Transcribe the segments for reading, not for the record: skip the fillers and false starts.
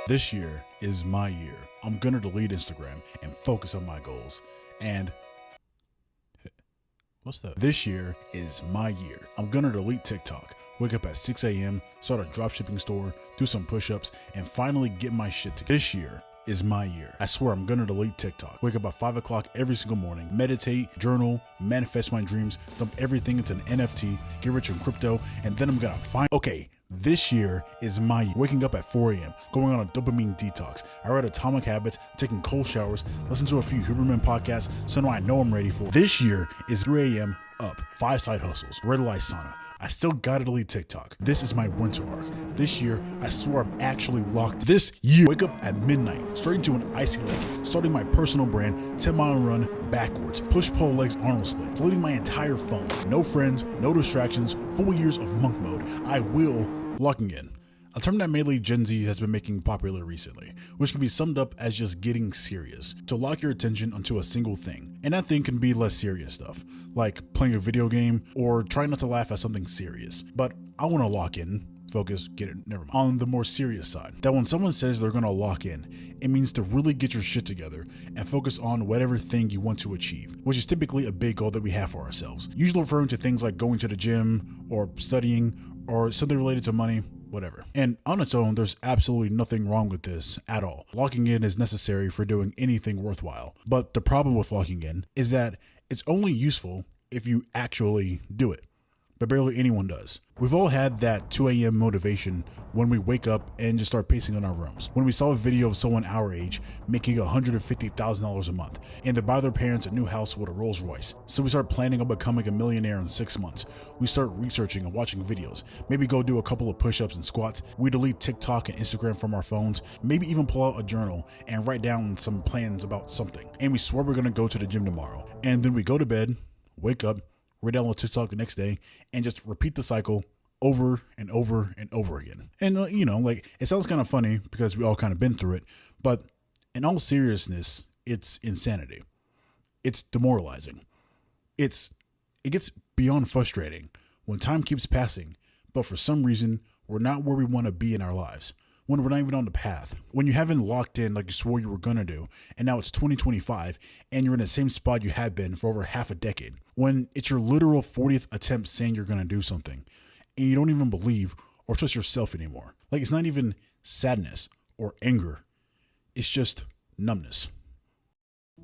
This year is my year. I'm gonna delete Instagram and focus on my goals. And what's that? This year is my year. I'm gonna delete TikTok, wake up at 6 a.m., start a dropshipping store, do some push-ups, and finally get my shit together. This year is my year. I swear I'm gonna delete TikTok. Wake up at 5 o'clock every single morning, meditate, journal, manifest my dreams, dump everything into an NFT, get rich in crypto, and then I'm gonna find, okay, this year is my year. Waking up at 4 a.m., going on a dopamine detox. I read Atomic Habits, taking cold showers, listen to a few Huberman podcasts, so now I know I'm ready for it. This year is 3 a.m. up, 5 side hustles, red light sauna. I still gotta delete TikTok. This is my winter arc. This year, I swear I'm actually locked. This year, wake up at midnight, straight into an icy lake, starting my personal brand, 10-mile run backwards, push-pull legs Arnold split, deleting my entire phone. No friends, no distractions, 4 years of monk mode. I will locking in. A term that mainly Gen Z has been making popular recently, which can be summed up as just getting serious, to lock your attention onto a single thing. And that thing can be less serious stuff, like playing a video game or trying not to laugh at something serious. But I want to lock in, focus, get it, never mind, on the more serious side. That when someone says they're going to lock in, it means to really get your shit together and focus on whatever thing you want to achieve, which is typically a big goal that we have for ourselves. Usually referring to things like going to the gym or studying or something related to money, whatever. And on its own, there's absolutely nothing wrong with this at all. Locking in is necessary for doing anything worthwhile. But the problem with locking in is that it's only useful if you actually do it. But barely anyone does. We've all had that 2 a.m. motivation when we wake up and just start pacing in our rooms. When we saw a video of someone our age making $150,000 a month and they buy their parents a new house with a Rolls Royce. So we start planning on becoming a millionaire in 6 months. We start researching and watching videos. Maybe go do a couple of push-ups and squats. We delete TikTok and Instagram from our phones. Maybe even pull out a journal and write down some plans about something. And we swear we're gonna go to the gym tomorrow. And then we go to bed, wake up, re-download TikTok the next day, and just repeat the cycle over and over and over again. And like, it sounds kind of funny because we all kind of been through it, but in all seriousness, it's insanity. It's demoralizing. It gets beyond frustrating when time keeps passing, but for some reason, we're not where we want to be in our lives. When we're not even on the path, when you haven't locked in like you swore you were gonna do, and now it's 2025 and you're in the same spot you had been for over half a decade, when it's your literal 40th attempt saying you're gonna do something and you don't even believe or trust yourself anymore. Like, it's not even sadness or anger, it's just numbness.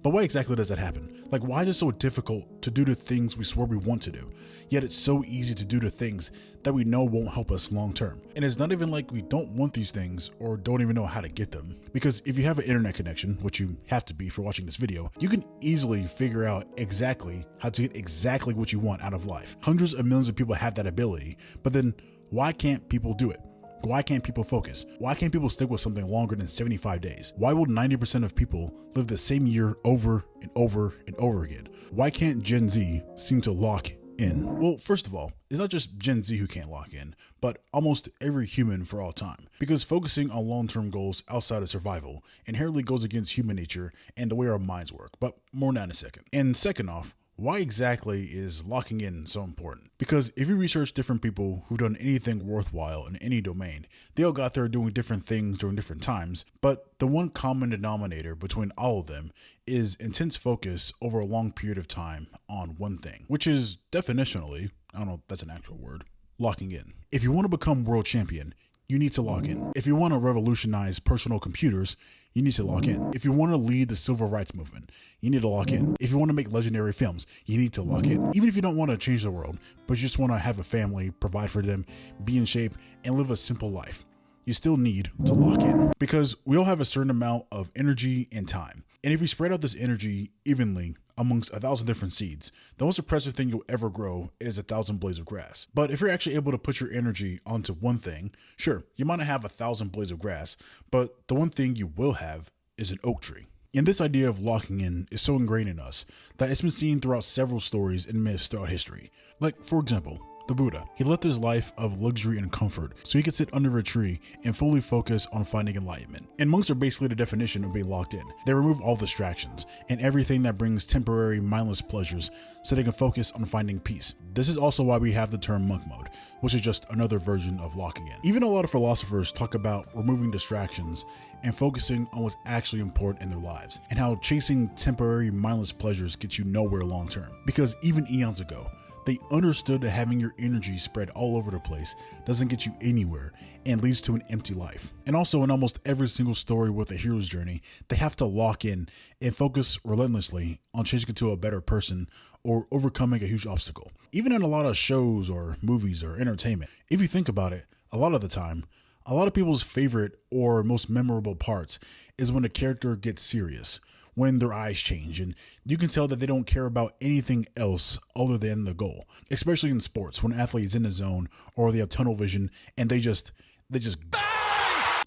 But why exactly does that happen? Like, why is it so difficult to do the things we swear we want to do, yet it's so easy to do the things that we know won't help us long term? And it's not even like we don't want these things or don't even know how to get them. Because if you have an internet connection, which you have to be for watching this video, you can easily figure out exactly how to get exactly what you want out of life. Hundreds of millions of people have that ability, but then why can't people do it? Why can't people focus? Why can't people stick with something longer than 75 days? Why will 90% of people live the same year over and over and over again? Why can't Gen Z seem to lock in? Well, first of all, it's not just Gen Z who can't lock in, but almost every human for all time. Because focusing on long-term goals outside of survival inherently goes against human nature and the way our minds work, but more on that in a second. And second off, why exactly is locking in so important? Because if you research different people who've done anything worthwhile in any domain, they all got there doing different things during different times, but the one common denominator between all of them is intense focus over a long period of time on one thing, which is definitionally, I don't know if that's an actual word, locking in. If you want to become world champion, you need to lock in. If you want to revolutionize personal computers, you need to lock in. If you want to lead the civil rights movement, you need to lock in. If you want to make legendary films, you need to lock in. Even if you don't want to change the world, but you just want to have a family, provide for them, be in shape, and live a simple life, you still need to lock in. Because we all have a certain amount of energy and time. And if we spread out this energy evenly amongst 1,000 different seeds, the most impressive thing you'll ever grow is 1,000 blades of grass. But if you're actually able to put your energy onto one thing, sure, you might not have 1,000 blades of grass, but the one thing you will have is an oak tree. And this idea of locking in is so ingrained in us that it's been seen throughout several stories and myths throughout history. Like, for example, the Buddha. He lived his life of luxury and comfort so he could sit under a tree and fully focus on finding enlightenment. And monks are basically the definition of being locked in. They remove all distractions and everything that brings temporary, mindless pleasures so they can focus on finding peace. This is also why we have the term monk mode, which is just another version of locking in. Even a lot of philosophers talk about removing distractions and focusing on what's actually important in their lives, and how chasing temporary, mindless pleasures gets you nowhere long term. Because even eons ago, they understood that having your energy spread all over the place doesn't get you anywhere and leads to an empty life. And also, in almost every single story with a hero's journey, they have to lock in and focus relentlessly on changing into a better person or overcoming a huge obstacle. Even in a lot of shows or movies or entertainment, if you think about it, a lot of the time, a lot of people's favorite or most memorable parts is when a character gets serious, when their eyes change, and you can tell that they don't care about anything else other than the goal. Especially in sports, when athletes in the zone or they have tunnel vision and they just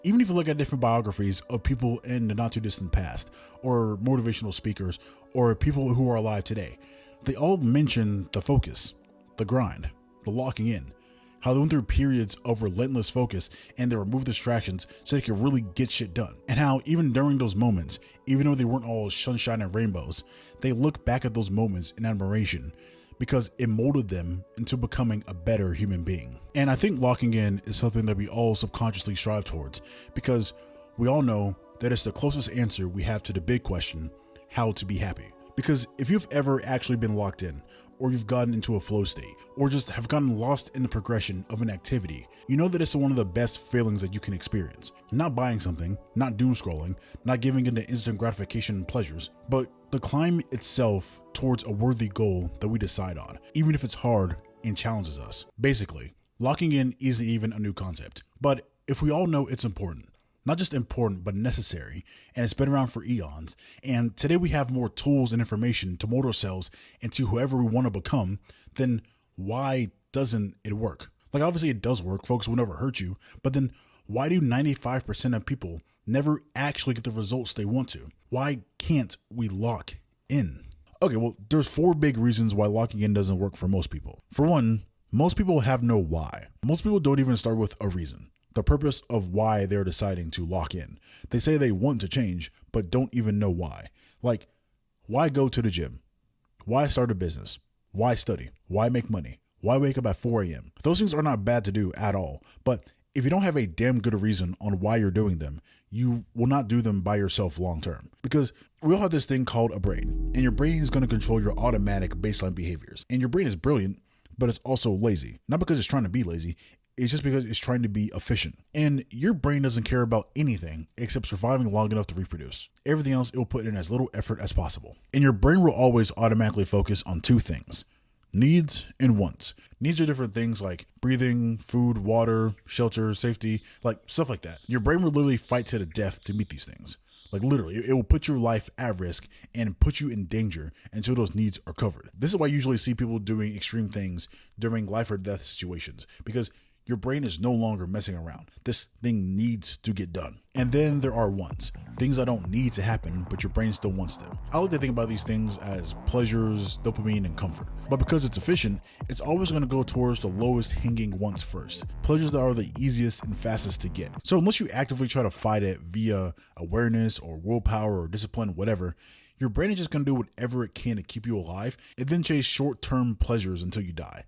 even if you look at different biographies of people in the not too distant past, or motivational speakers, or people who are alive today, they all mention the focus, the grind, the locking in, how they went through periods of relentless focus and they removed distractions so they could really get shit done. And how even during those moments, even though they weren't all sunshine and rainbows, they look back at those moments in admiration because it molded them into becoming a better human being. And I think locking in is something that we all subconsciously strive towards, because we all know that it's the closest answer we have to the big question, how to be happy. Because if you've ever actually been locked in, or you've gotten into a flow state, or just have gotten lost in the progression of an activity, you know that it's one of the best feelings that you can experience. Not buying something, not doom scrolling, not giving into instant gratification and pleasures, but the climb itself towards a worthy goal that we decide on, even if it's hard and challenges us. Basically, locking in isn't even a new concept, but if we all know it's important, not just important, but necessary, and it's been around for eons, and today we have more tools and information to mold ourselves into whoever we want to become, then why doesn't it work? Like, obviously it does work, folks will never hurt you, but then why do 95% of people never actually get the results they want to? Why can't we lock in? Okay, well, there's 4 big reasons why locking in doesn't work for most people. For one, most people have no why. Most people don't even start with a reason, the purpose of why they're deciding to lock in. They say they want to change, but don't even know why. Like, why go to the gym? Why start a business? Why study? Why make money? Why wake up at 4 a.m.? Those things are not bad to do at all, but if you don't have a damn good reason on why you're doing them, you will not do them by yourself long term. Because we all have this thing called a brain, and your brain is going to control your automatic baseline behaviors. And your brain is brilliant, but it's also lazy. Not because it's trying to be lazy, it's just because it's trying to be efficient. And your brain doesn't care about anything except surviving long enough to reproduce. Everything else it will put in as little effort as possible. And your brain will always automatically focus on 2 things: needs and wants. Needs are different things like breathing, food, water, shelter, safety, like stuff like that. Your brain will literally fight to the death to meet these things. Like, literally, it will put your life at risk and put you in danger until those needs are covered. This is why I usually see people doing extreme things during life or death situations, because your brain is no longer messing around. This thing needs to get done. And then there are wants, things that don't need to happen, but your brain still wants them. I like to think about these things as pleasures, dopamine, and comfort. But because it's efficient, it's always going to go towards the lowest hanging wants first. Pleasures that are the easiest and fastest to get. So unless you actively try to fight it via awareness or willpower or discipline, whatever, your brain is just going to do whatever it can to keep you alive and then chase short-term pleasures until you die.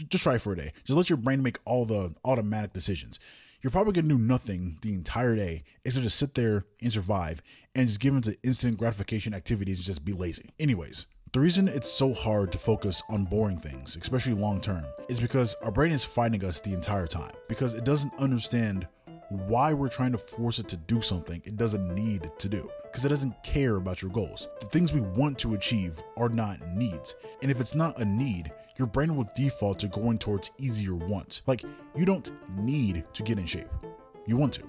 Just try it for a day. Just let your brain make all the automatic decisions. You're probably going to do nothing the entire day except just sit there and survive and just give into instant gratification activities and just be lazy. Anyways, the reason it's so hard to focus on boring things, especially long-term, is because our brain is fighting us the entire time because it doesn't understand why we're trying to force it to do something it doesn't need to do, because it doesn't care about your goals. The things we want to achieve are not needs. And if it's not a need, your brain will default to going towards easier wants. Like, you don't need to get in shape. You want to.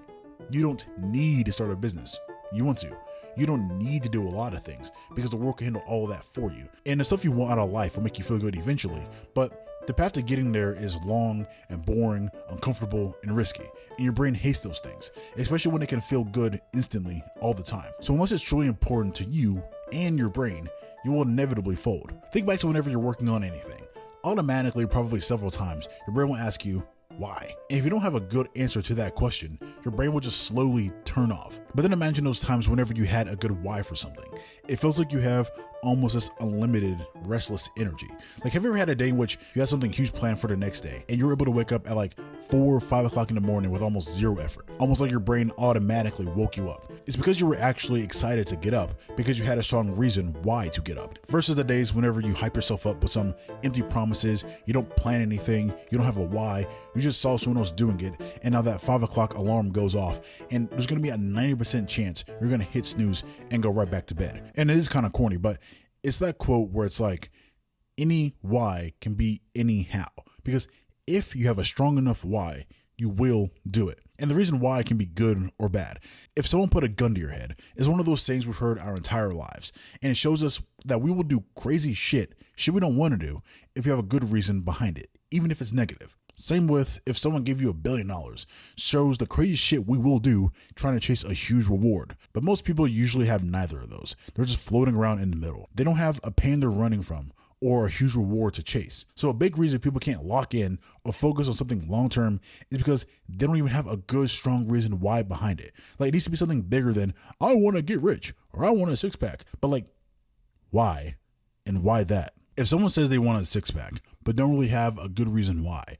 You don't need to start a business. You want to. You don't need to do a lot of things because the world can handle all of that for you. And the stuff you want out of life will make you feel good eventually, but the path to getting there is long and boring, uncomfortable, and risky. And your brain hates those things, especially when it can feel good instantly all the time. So unless it's truly important to you and your brain, you will inevitably fold. Think back to whenever you're working on anything, automatically, probably several times, your brain will ask you, why? And if you don't have a good answer to that question, your brain will just slowly turn off. But then imagine those times whenever you had a good why for something. It feels like you have almost this unlimited restless energy. Like, have you ever had a day in which you had something huge planned for the next day and you were able to wake up at like 4 or 5 o'clock in the morning with almost zero effort? Almost like your brain automatically woke you up. It's because you were actually excited to get up because you had a strong reason why to get up. Versus the days whenever you hype yourself up with some empty promises, you don't plan anything, you don't have a why, you just saw someone else doing it, and now that 5 o'clock alarm goes off, and there's gonna be a 90% chance you're gonna hit snooze and go right back to bed. And it is kind of corny, but it's that quote where it's like, any why can be any how. Because if you have a strong enough why, you will do it. And the reason why can be good or bad. If someone put a gun to your head, is one of those things we've heard our entire lives. And it shows us that we will do crazy shit we don't want to do if you have a good reason behind it, even if it's negative. Same with if someone gave you $1 billion, shows the crazy shit we will do trying to chase a huge reward. But most people usually have neither of those. They're just floating around in the middle. They don't have a pain they're running from or a huge reward to chase. So a big reason people can't lock in or focus on something long-term is because they don't even have a good, strong reason why behind it. Like, it needs to be something bigger than, I want to get rich or I want a six-pack. But like, why? And why that? If someone says they want a six-pack, but don't really have a good reason why,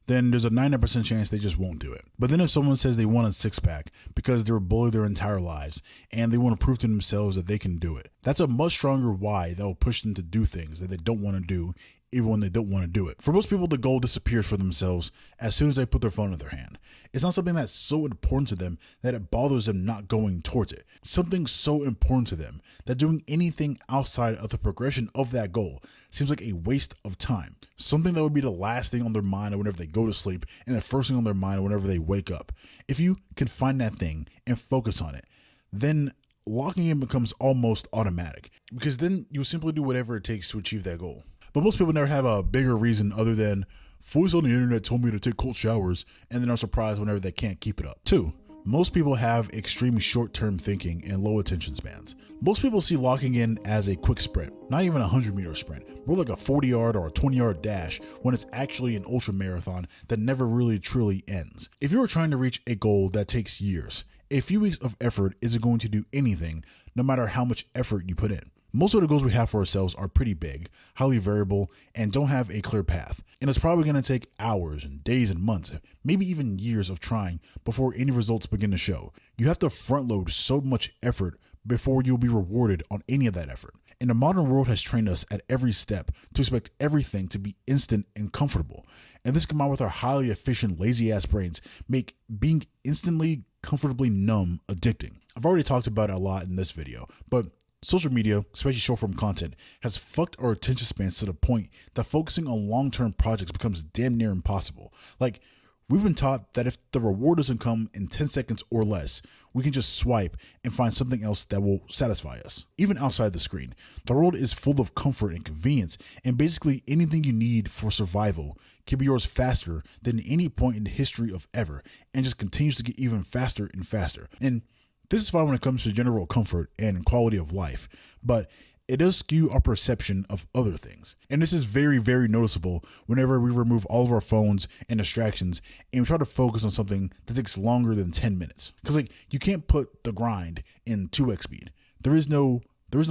then there's a 90% chance they just won't do it. But then if someone says they want a six-pack because they were bullied their entire lives and they want to prove to themselves that they can do it, that's a much stronger why that will push them to do things that they don't want to do, even when they don't want to do it. For most people, the goal disappears for themselves as soon as they put their phone in their hand. It's not something that's so important to them that it bothers them not going towards it. Something so important to them that doing anything outside of the progression of that goal seems like a waste of time. Something that would be the last thing on their mind whenever they go to sleep and the first thing on their mind whenever they wake up. If you can find that thing and focus on it, then locking in becomes almost automatic, because then you simply do whatever it takes to achieve that goal. But most people never have a bigger reason other than, voice on the internet told me to take cold showers, and then are surprised whenever they can't keep it up. 2, most people have extreme short-term thinking and low attention spans. Most people see locking in as a quick sprint, not even a 100-meter sprint, more like a 40-yard or a 20-yard dash, when it's actually an ultra marathon that never really truly ends. If you are trying to reach a goal that takes years, a few weeks of effort isn't going to do anything, no matter how much effort you put in. Most of the goals we have for ourselves are pretty big, highly variable, and don't have a clear path. And it's probably going to take hours and days and months, maybe even years of trying before any results begin to show. You have to front load so much effort before you'll be rewarded on any of that effort. And the modern world has trained us at every step to expect everything to be instant and comfortable. And this combined with our highly efficient, lazy ass brains make being instantly, comfortably numb addicting. I've already talked about it a lot in this video, but social media, especially short form content, has fucked our attention spans to the point that focusing on long-term projects becomes damn near impossible. Like, we've been taught that if the reward doesn't come in 10 seconds or less, we can just swipe and find something else that will satisfy us. Even outside the screen, the world is full of comfort and convenience, and basically anything you need for survival can be yours faster than any point in the history of ever, and just continues to get even faster and faster. And this is fine when it comes to general comfort and quality of life, but it does skew our perception of other things. And this is very, very noticeable whenever we remove all of our phones and distractions and we try to focus on something that takes longer than 10 minutes. Because like, you can't put the grind in 2x speed. There is no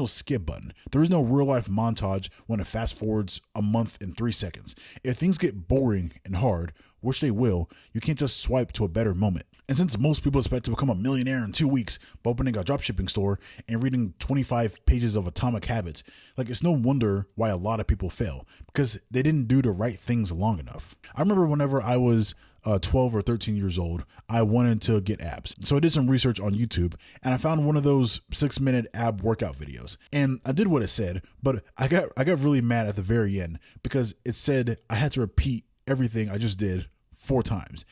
skip button. There is no real life montage when it fast forwards a month in 3 seconds. If things get boring and hard, which they will, you can't just swipe to a better moment. And since most people expect to become a millionaire in 2 weeks by opening a dropshipping store and reading 25 pages of Atomic Habits, like, it's no wonder why a lot of people fail, because they didn't do the right things long enough. I remember whenever I was 12 or 13 years old, I wanted to get abs. So I did some research on YouTube and I found one of those 6-minute ab workout videos. And I did what it said, but I got really mad at the very end because it said I had to repeat everything I just did 4 times.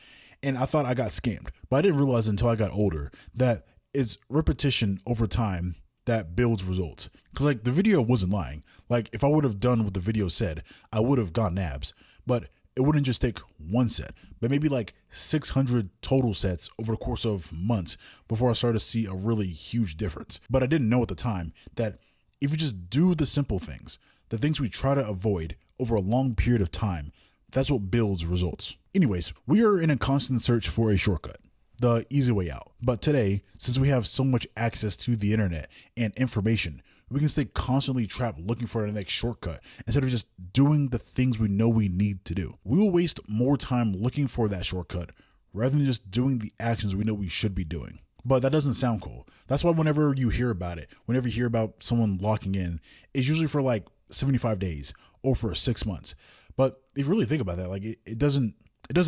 And I thought I got scammed, but I didn't realize until I got older that it's repetition over time that builds results. Because like, the video wasn't lying. Like, if I would have done what the video said, I would have gotten abs, but it wouldn't just take 1 set, but maybe like 600 total sets over the course of months before I started to see a really huge difference. But I didn't know at the time that if you just do the simple things, the things we try to avoid over a long period of time, that's what builds results. Anyways, we are in a constant search for a shortcut, the easy way out. But today, since we have so much access to the internet and information, we can stay constantly trapped looking for the next shortcut instead of just doing the things we know we need to do. We will waste more time looking for that shortcut rather than just doing the actions we know we should be doing. But that doesn't sound cool. That's why whenever you hear about it, whenever you hear about someone locking in, it's usually for like 75 days or for 6 months. But if you really think about that, like it doesn't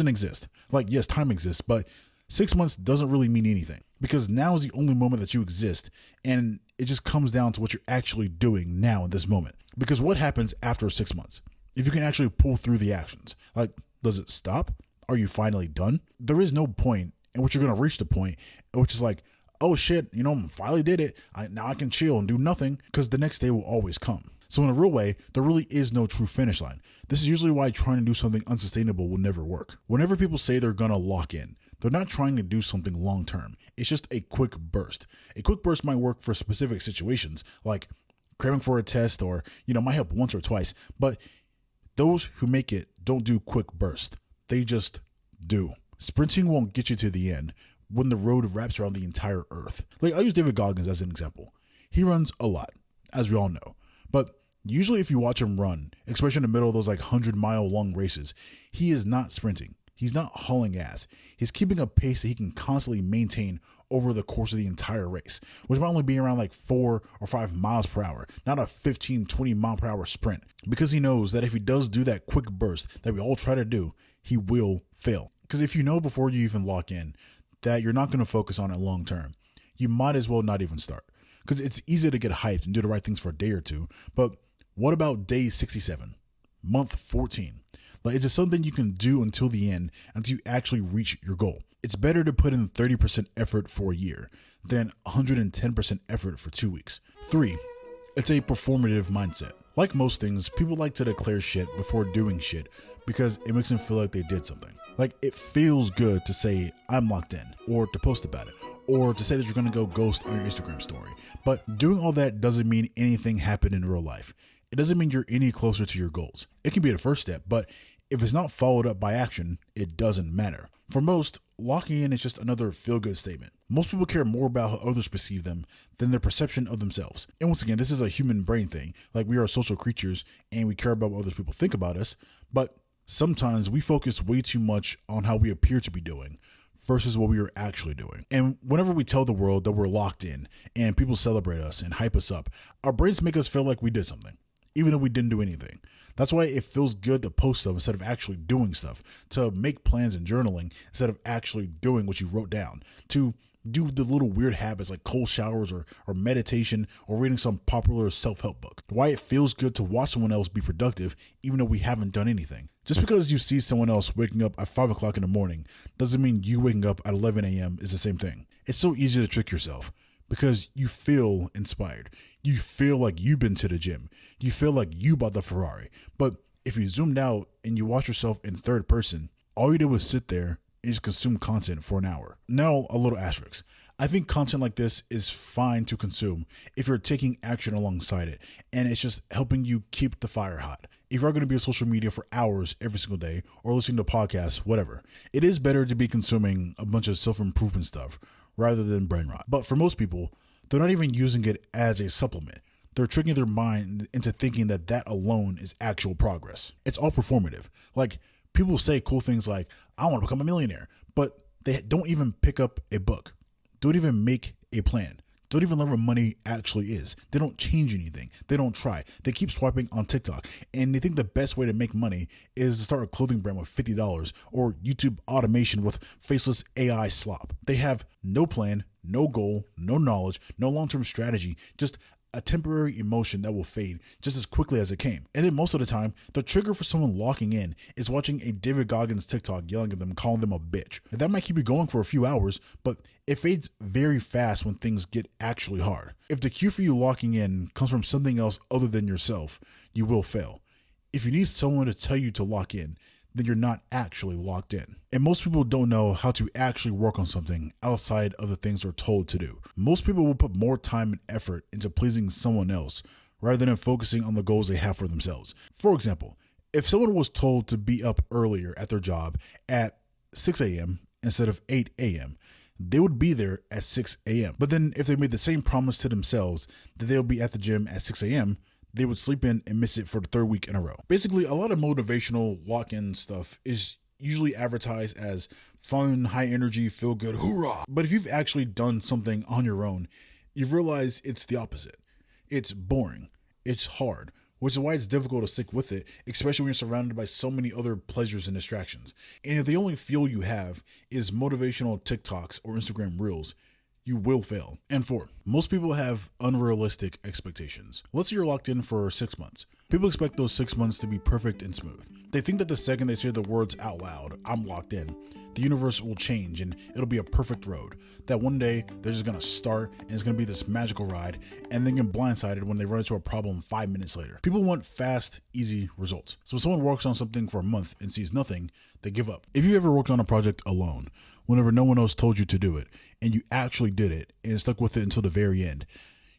exist. Like, yes, time exists, but 6 months doesn't really mean anything, because now is the only moment that you exist, and it just comes down to what you're actually doing now in this moment. Because what happens after 6 months? If you can actually pull through the actions, like, does it stop? Are you finally done? There is no point in which you're going to reach the point in which is like, oh shit, I finally did it. Now I can chill and do nothing, because the next day will always come. So in a real way, there really is no true finish line. This is usually why trying to do something unsustainable will never work. Whenever people say they're going to lock in, they're not trying to do something long term. It's just a quick burst. A quick burst might work for specific situations, like cramming for a test, or, might help once or twice. But those who make it don't do quick bursts. They just do. Sprinting won't get you to the end when the road wraps around the entire earth. Like, I'll use David Goggins as an example. He runs a lot, as we all know. But usually if you watch him run, especially in the middle of those like 100-mile long races, he is not sprinting. He's not hauling ass. He's keeping a pace that he can constantly maintain over the course of the entire race, which might only be around like 4 or 5 miles per hour, not a 15, 20 mile per hour sprint, because he knows that if he does do that quick burst that we all try to do, he will fail. Because if you know before you even lock in that you're not going to focus on it long term, you might as well not even start. Because it's easy to get hyped and do the right things for a day or two, but what about day 67, month 14? Like, is it something you can do until the end, until you actually reach your goal? It's better to put in 30% effort for a year than 110% effort for 2 weeks. 3, it's a performative mindset. Like most things, people like to declare shit before doing shit because it makes them feel like they did something. Like, it feels good to say, I'm locked in, or to post about it, or to say that you're going to go ghost on your Instagram story. But doing all that doesn't mean anything happened in real life. It doesn't mean you're any closer to your goals. It can be the first step, but if it's not followed up by action, it doesn't matter. For most, locking in is just another feel-good statement. Most people care more about how others perceive them than their perception of themselves. And once again, this is a human brain thing. Like, we are social creatures and we care about what other people think about us, but sometimes we focus way too much on how we appear to be doing versus what we are actually doing. And whenever we tell the world that we're locked in and people celebrate us and hype us up, our brains make us feel like we did something, even though we didn't do anything. That's why it feels good to post stuff instead of actually doing stuff, to make plans and journaling instead of actually doing what you wrote down, to do the little weird habits like cold showers or meditation or reading some popular self-help book. Why it feels good to watch someone else be productive even though we haven't done anything. Just because you see someone else waking up at 5 o'clock in the morning doesn't mean you waking up at 11 a.m. is the same thing. It's so easy to trick yourself because you feel inspired. You feel like you've been to the gym. You feel like you bought the Ferrari. But if you zoomed out and you watch yourself in third person, all you did was sit there and just consume content for an hour. Now, a little asterisk. I think content like this is fine to consume if you're taking action alongside it and it's just helping you keep the fire hot. If you're going to be on social media for hours every single day or listening to podcasts, whatever, it is better to be consuming a bunch of self-improvement stuff rather than brain rot. But for most people, they're not even using it as a supplement. They're tricking their mind into thinking that that alone is actual progress. It's all performative. Like, people say cool things like, I want to become a millionaire, but they don't even pick up a book. Don't even make a plan. Don't even learn what money actually is. They don't change anything. They don't try. They keep swiping on TikTok, and they think the best way to make money is to start a clothing brand with $50 or YouTube automation with faceless AI slop. They have no plan, no goal, no knowledge, no long-term strategy, just a temporary emotion that will fade just as quickly as it came. And then most of the time, the trigger for someone locking in is watching a David Goggins TikTok yelling at them, calling them a bitch. And that might keep you going for a few hours, but it fades very fast when things get actually hard. If the cue for you locking in comes from something else other than yourself, you will fail. If you need someone to tell you to lock in, then you're not actually locked in. And most people don't know how to actually work on something outside of the things they're told to do. Most people will put more time and effort into pleasing someone else rather than focusing on the goals they have for themselves. For example, if someone was told to be up earlier at their job at 6 a.m. instead of 8 a.m., they would be there at 6 a.m. But then if they made the same promise to themselves that they'll be at the gym at 6 a.m., they would sleep in and miss it for the third week in a row. Basically, a lot of motivational lock-in stuff is usually advertised as fun, high energy, feel good, hoorah. But if you've actually done something on your own, you realize it's the opposite. It's boring. It's hard, which is why it's difficult to stick with it, especially when you're surrounded by so many other pleasures and distractions. And if the only fuel you have is motivational TikToks or Instagram Reels, you will fail. And 4, most people have unrealistic expectations. Let's say you're locked in for 6 months. People expect those 6 months to be perfect and smooth. They think that the second they say the words out loud, I'm locked in, the universe will change and it'll be a perfect road. That one day they're just gonna start and it's gonna be this magical ride, and then get blindsided when they run into a problem 5 minutes later. People want fast, easy results. So when someone works on something for a month and sees nothing, they give up. If you ever worked on a project alone, whenever no one else told you to do it, and you actually did it and stuck with it until the very end,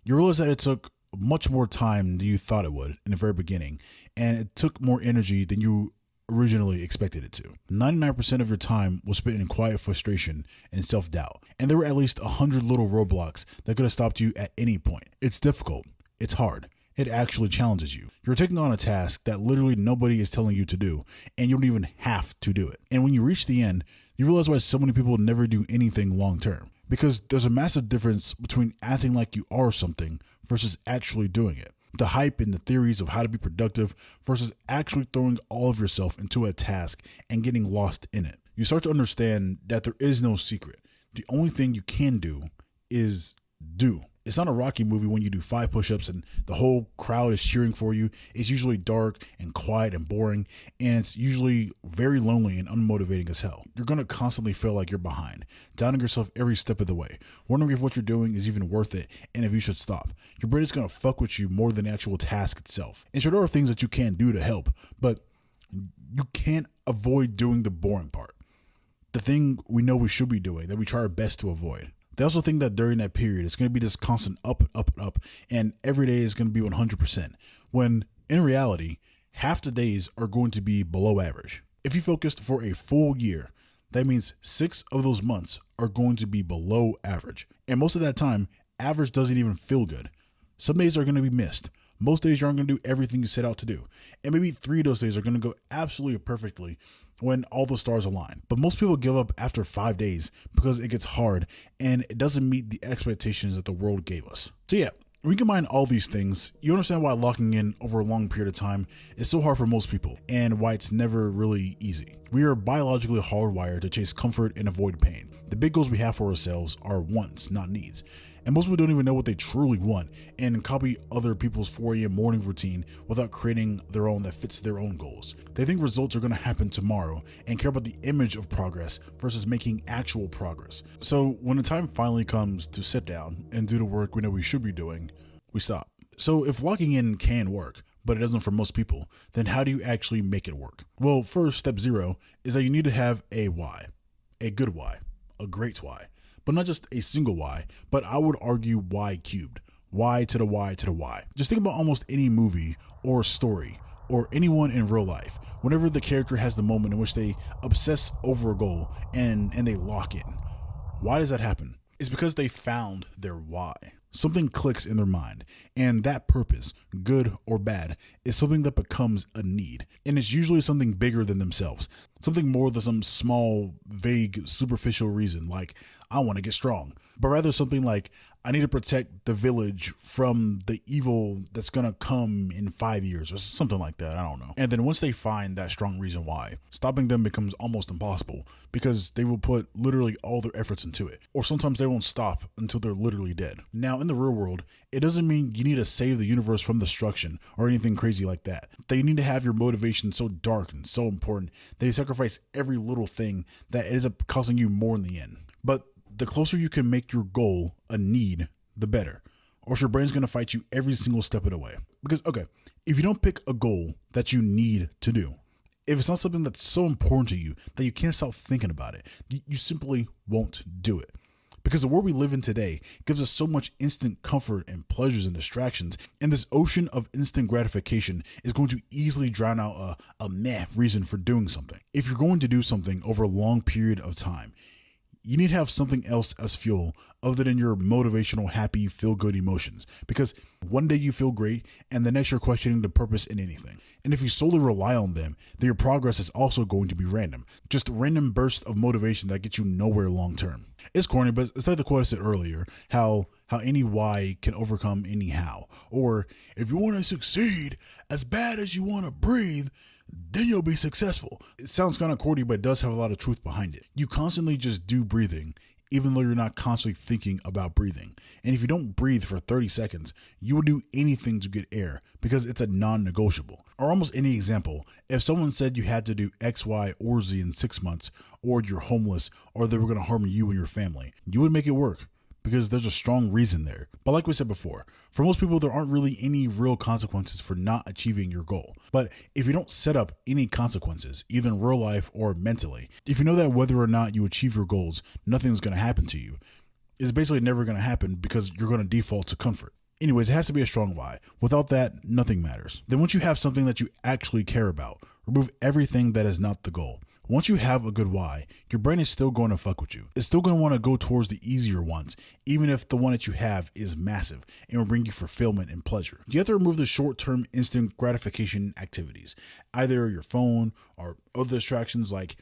you realize that it took much more time than you thought it would in the very beginning, and it took more energy than you originally expected it to. 99% of your time was spent in quiet frustration and self-doubt, and there were at least 100 little roadblocks that could have stopped you at any point. It's difficult. It's hard. It actually challenges you. You're taking on a task that literally nobody is telling you to do, and you don't even have to do it. And when you reach the end, you realize why so many people never do anything long term. Because there's a massive difference between acting like you are something versus actually doing it. The hype and the theories of how to be productive versus actually throwing all of yourself into a task and getting lost in it. You start to understand that there is no secret. The only thing you can do is do. It's not a Rocky movie when you do 5 push-ups and the whole crowd is cheering for you. It's usually dark and quiet and boring, and it's usually very lonely and unmotivating as hell. You're going to constantly feel like you're behind, doubting yourself every step of the way, wondering if what you're doing is even worth it and if you should stop. Your brain is going to fuck with you more than the actual task itself. And sure, there are things that you can do to help, but you can't avoid doing the boring part. The thing we know we should be doing, that we try our best to avoid. They also think that during that period, it's going to be this constant up, up, up, and every day is going to be 100%, when in reality, half the days are going to be below average. If you focused for a full year, that means 6 of those months are going to be below average. And most of that time, average doesn't even feel good. Some days are going to be missed. Most days you aren't going to do everything you set out to do. And maybe 3 of those days are going to go absolutely perfectly when all the stars align. But most people give up after 5 days because it gets hard and it doesn't meet the expectations that the world gave us. So yeah, when you combine all these things, you understand why locking in over a long period of time is so hard for most people and why it's never really easy. We are biologically hardwired to chase comfort and avoid pain. The big goals we have for ourselves are wants, not needs. And most people don't even know what they truly want and copy other people's 4 a.m. morning routine without creating their own that fits their own goals. They think results are going to happen tomorrow and care about the image of progress versus making actual progress. So when the time finally comes to sit down and do the work we know we should be doing, we stop. So if locking in can work, but it doesn't for most people, then how do you actually make it work? Well, first, step 0 is that you need to have a why, a good why, a great why. But not just a single why, but I would argue why cubed. Why to the why to the why. Just think about almost any movie or story or anyone in real life. Whenever the character has the moment in which they obsess over a goal and they lock in. Why does that happen? It's because they found their why. Something clicks in their mind, and that purpose, good or bad, is something that becomes a need. And it's usually something bigger than themselves, something more than some small, vague, superficial reason like, I want to get strong, but rather something like, I need to protect the village from the evil that's going to come in 5 years or something like that. I don't know. And then once they find that strong reason why, stopping them becomes almost impossible because they will put literally all their efforts into it. Or sometimes they won't stop until they're literally dead. Now, in the real world, it doesn't mean you need to save the universe from destruction or anything crazy like that. That you need to have your motivation so dark and so important that you sacrifice every little thing that ends up costing you more in the end. But the closer you can make your goal a need, the better. Or your brain's going to fight you every single step of the way. Because, okay, if you don't pick a goal that you need to do, if it's not something that's so important to you that you can't stop thinking about it, you simply won't do it. because the world we live in today gives us so much instant comfort and pleasures and distractions, and this ocean of instant gratification is going to easily drown out a meh reason for doing something. If you're going to do something over a long period of time, you need to have something else as fuel other than your motivational, happy, feel-good emotions, because one day you feel great and the next you're questioning the purpose in anything. And if you solely rely on them, then your progress is also going to be random, just random bursts of motivation that get you nowhere long-term. It's corny, but it's like the quote I said earlier, how any why can overcome any how. Or if you want to succeed as bad as you want to breathe, then you'll be successful. It sounds kind of corny, but it does have a lot of truth behind it. You constantly just do breathing, even though you're not constantly thinking about breathing. And if you don't breathe for 30 seconds, you will do anything to get air because it's a non-negotiable. Or almost any example, if someone said you had to do X, Y, or Z in 6 months, or you're homeless, or they were going to harm you and your family, you would make it work, because there's a strong reason there. But like we said before, for most people, there aren't really any real consequences for not achieving your goal. But if you don't set up any consequences, either in real life or mentally, if you know that whether or not you achieve your goals, nothing's going to happen to you, it's basically never going to happen because you're going to default to comfort. Anyways, it has to be a strong why. Without that, nothing matters. Then once you have something that you actually care about, remove everything that is not the goal. Once you have a good why, your brain is still going to fuck with you. It's still going to want to go towards the easier ones, even if the one that you have is massive and will bring you fulfillment and pleasure. You have to remove the short-term instant gratification activities, either your phone or other distractions like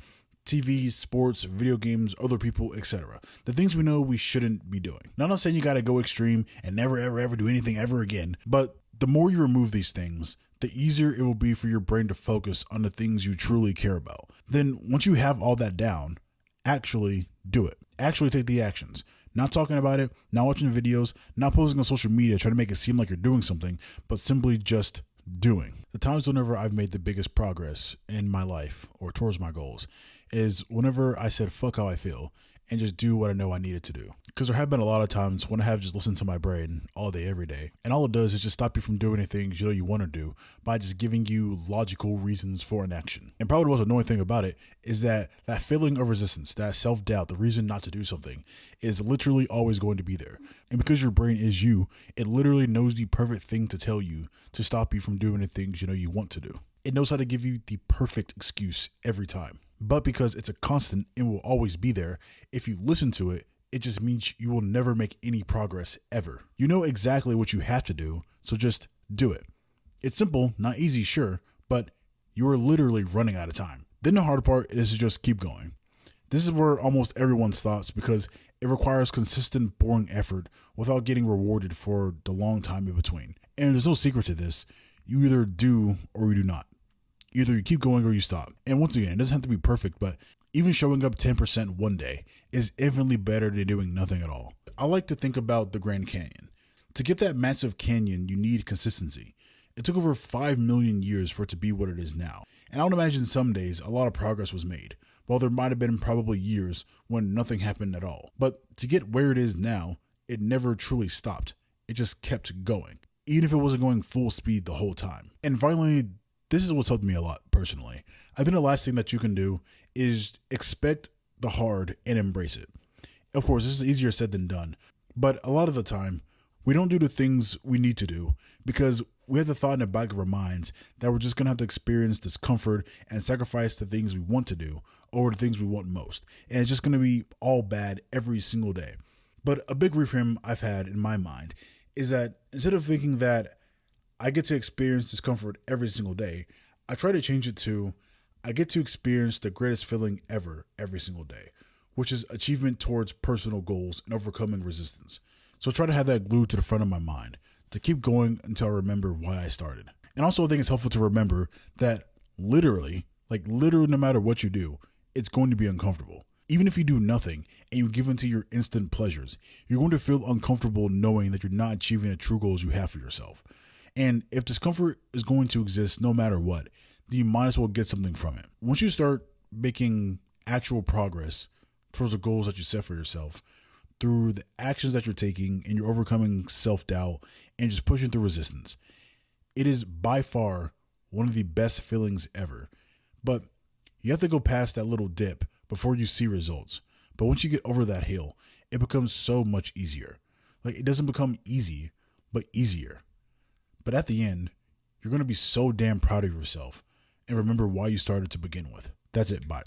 TV, sports, video games, other people, etc. The things we know we shouldn't be doing. Now, I'm not saying you got to go extreme and never, ever, ever do anything ever again, but the more you remove these things, the easier it will be for your brain to focus on the things you truly care about. Then once you have all that down, actually do it. Actually take the actions. Not talking about it, not watching videos, not posting on social media trying to make it seem like you're doing something, but simply just doing. The times whenever I've made the biggest progress in my life or towards my goals is whenever I said fuck how I feel and just do what I know I needed to do. Because there have been a lot of times when I have just listened to my brain all day, every day. And all it does is just stop you from doing the things you know you want to do by just giving you logical reasons for inaction. And probably the most annoying thing about it is that feeling of resistance, that self-doubt, the reason not to do something is literally always going to be there. And because your brain is you, it literally knows the perfect thing to tell you to stop you from doing the things you know you want to do. It knows how to give you the perfect excuse every time. But because it's a constant and will always be there, if you listen to it, it just means you will never make any progress ever. You know exactly what you have to do, so just do it. It's simple, not easy, sure, but you are literally running out of time. Then the hard part is to just keep going. This is where almost everyone stops because it requires consistent, boring effort without getting rewarded for the long time in between. And there's no secret to this. You either do or you do not. Either you keep going or you stop. And once again, it doesn't have to be perfect, but even showing up 10% one day is infinitely better than doing nothing at all. I like to think about the Grand Canyon. To get that massive canyon, you need consistency. It took over 5 million years for it to be what it is now. And I would imagine some days a lot of progress was made, while there might have been probably years when nothing happened at all. But to get where it is now, it never truly stopped. It just kept going, even if it wasn't going full speed the whole time. And finally, this is what's helped me a lot personally. I think the last thing that you can do is expect the hard and embrace it. Of course, this is easier said than done, but a lot of the time, we don't do the things we need to do because we have the thought in the back of our minds that we're just going to have to experience discomfort and sacrifice the things we want to do over the things we want most. And it's just going to be all bad every single day. But a big reframe I've had in my mind is that instead of thinking that I get to experience discomfort every single day, I try to change it to I get to experience the greatest feeling ever every single day, which is achievement towards personal goals and overcoming resistance. So I try to have that glued to the front of my mind to keep going until I remember why I started. And also I think it's helpful to remember that literally no matter what you do, it's going to be uncomfortable. Even if you do nothing and you give into your instant pleasures, you're going to feel uncomfortable knowing that you're not achieving the true goals you have for yourself. And if discomfort is going to exist no matter what, then you might as well get something from it. Once you start making actual progress towards the goals that you set for yourself through the actions that you're taking and you're overcoming self-doubt and just pushing through resistance, it is by far one of the best feelings ever. But you have to go past that little dip before you see results. But once you get over that hill, it becomes so much easier. Like, it doesn't become easy, but easier. But at the end, you're going to be so damn proud of yourself and remember why you started to begin with. That's it. Bye.